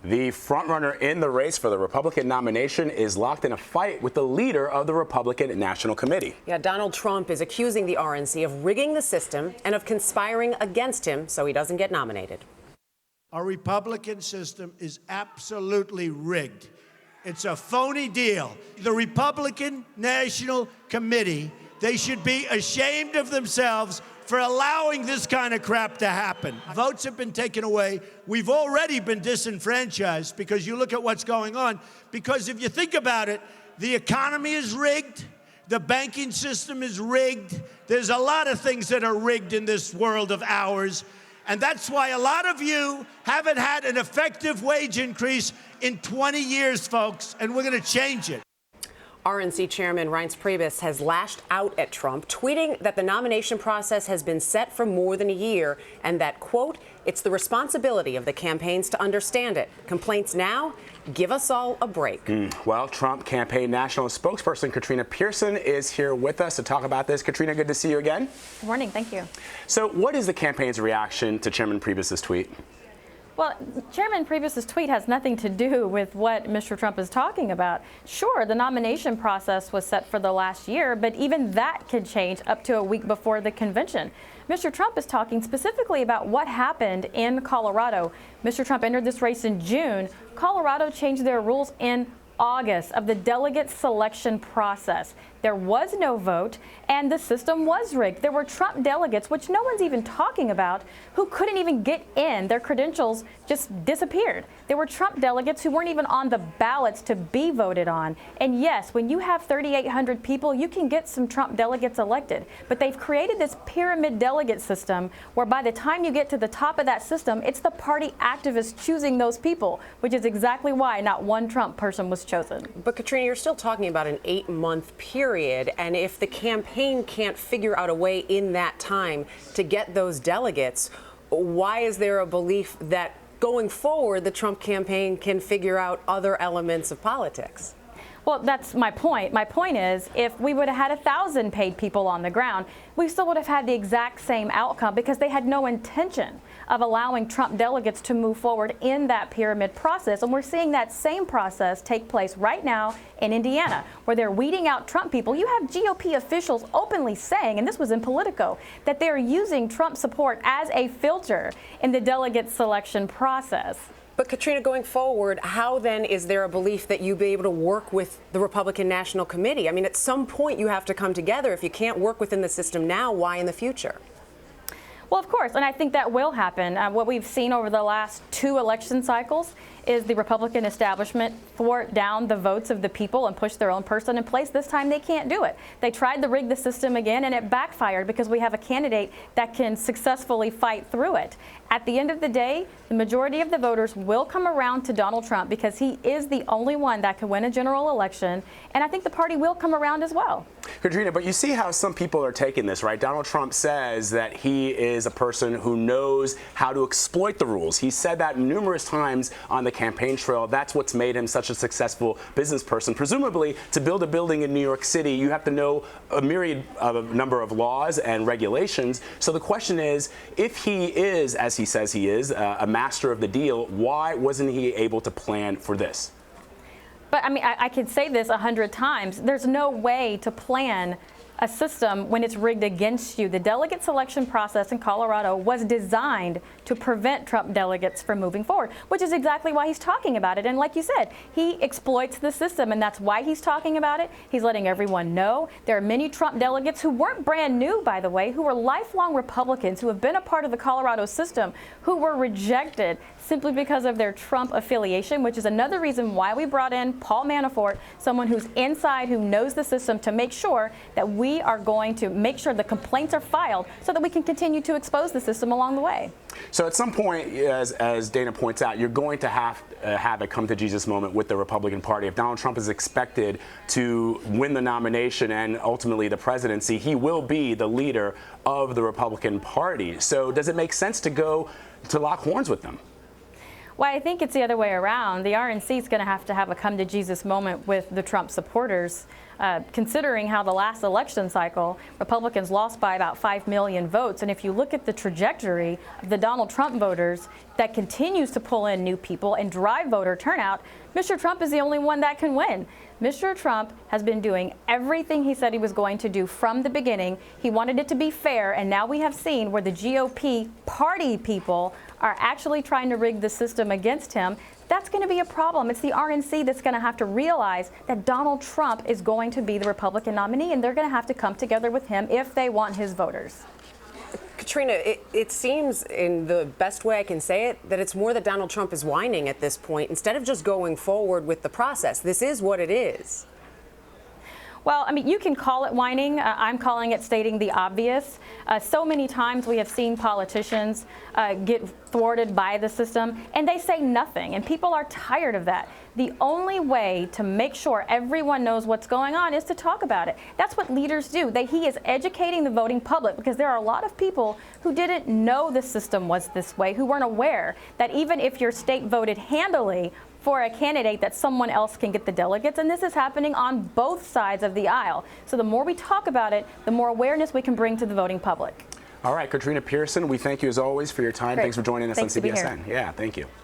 The frontrunner in the race for the Republican nomination is locked in a fight with the leader of the Republican National Committee. Yeah, Donald Trump is accusing the RNC of rigging the system and of conspiring against him so he doesn't get nominated. Our Republican system is absolutely rigged. It's a phony deal. The Republican National Committee, they should be ashamed of themselves for allowing this kind of crap to happen. Votes have been taken away. We've already been disenfranchised because you look at what's going on. Because if you think about it, the economy is rigged. The banking system is rigged. There's a lot of things that are rigged in this world of ours. And that's why a lot of you haven't had an effective wage increase in 20 years, folks, and we're going to change it. RNC Chairman Reince Priebus has lashed out at Trump, tweeting that the nomination process has been set for more than a year and that, quote, it's the responsibility of the campaigns to understand it. Complaints now? Give us all a break. Well, Trump campaign national spokesperson Katrina Pierson is here with us to talk about this. Katrina, good to see you again. Good morning. Thank you. So what is the campaign's reaction to Chairman Priebus's tweet? Well, Chairman Priebus's tweet has nothing to do with what Mr. Trump is talking about. Sure, the nomination process was set for the last year, but even that could change up to a week before the convention. Mr. Trump is talking specifically about what happened in Colorado. Mr. Trump entered this race in June. Colorado changed their rules in August of the delegate selection process. There was no vote, and the system was rigged. There were Trump delegates, which no one's even talking about, who couldn't even get in. Their credentials just disappeared. There were Trump delegates who weren't even on the ballots to be voted on. And yes, when you have 3,800 people, you can get some Trump delegates elected. But they've created this pyramid delegate system where by the time you get to the top of that system, it's the party activists choosing those people, which is exactly why not one Trump person was chosen. But Katrina, you're still talking about an 8-month period. And if the campaign can't figure out a way in that time to get those delegates, why is there a belief that going forward the Trump campaign can figure out other elements of politics? Well, that's my point. My point is, if we would have had 1,000 paid people on the ground, we still would have had the exact same outcome because they had no intention of allowing Trump delegates to move forward in that pyramid process. And we're seeing that same process take place right now in Indiana, where they're weeding out Trump people. You have GOP officials openly saying, and this was in Politico, that they're using Trump support as a filter in the delegate selection process. But Katrina, going forward, how then is there a belief that you'll be able to work with the Republican National Committee? I mean, at some point you have to come together. If you can't work within the system now, why in the future? Well, of course, and I think that will happen. What we've seen over the last 2 election cycles is the Republican establishment thwart down the votes of the people and push their own person in place. This time they can't do it. They tried to rig the system again, and it backfired because we have a candidate that can successfully fight through it. At the end of the day, the majority of the voters will come around to Donald Trump because he is the only one that can win a general election, and I think the party will come around as well. Katrina, but you see how some people are taking this, right? Donald Trump says that he is a person who knows how to exploit the rules. He said that numerous times on the campaign trail. That's what's made him such a successful business person. Presumably, to build a building in New York City, you have to know a myriad of number of laws and regulations. So the question is, if he is, as he says he is, a master of the deal, why wasn't he able to plan for this? But I mean, I could say this 100 times. There's no way to plan a system when it's rigged against you. The delegate selection process in Colorado was designed to prevent Trump delegates from moving forward, which is exactly why he's talking about it. And like you said, he exploits the system, and that's why he's talking about it. He's letting everyone know. There are many Trump delegates who weren't brand new, by the way, who were lifelong Republicans who have been a part of the Colorado system, who were rejected simply because of their Trump affiliation, which is another reason why we brought in Paul Manafort, someone who's inside, who knows the system, to make sure that we are going to make sure the complaints are filed so that we can continue to expose the system along the way. So at some point, as Dana points out, you're going to have a come to Jesus moment with the Republican Party. If Donald Trump is expected to win the nomination and ultimately the presidency, he will be the leader of the Republican Party. So does it make sense to go to lock horns with them? Well, I think it's the other way around. The RNC is going to have a come to Jesus moment with the Trump supporters, considering how the last election cycle, Republicans lost by about 5 million votes. And if you look at the trajectory of the Donald Trump voters that continues to pull in new people and drive voter turnout, Mr. Trump is the only one that can win. Mr. Trump has been doing everything he said he was going to do from the beginning. He wanted it to be fair, and now we have seen where the GOP party people are actually trying to rig the system against him. That's going to be a problem. It's the RNC that's going to have to realize that Donald Trump is going to be the Republican nominee, and they're going to have to come together with him if they want his voters. Katrina, it seems, in the best way I can say it, that it's more that Donald Trump is whining at this point instead of just going forward with the process. This is what it is. Well, I mean, you can call it whining. I'm calling it stating the obvious. So many times we have seen politicians get thwarted by the system, and they say nothing, and people are tired of that. The only way to make sure everyone knows what's going on is to talk about it. That's what leaders do. He is educating the voting public, because there are a lot of people who didn't know the system was this way, who weren't aware that even if your state voted handily for a candidate, that someone else can get the delegates, and this is happening on both sides of the aisle. So the more we talk about it, the more awareness we can bring to the voting public. All right, Katrina Pierson, we thank you as always for your time. Great. Thanks for joining us Thanks on to be CBSN. here. Yeah, thank you.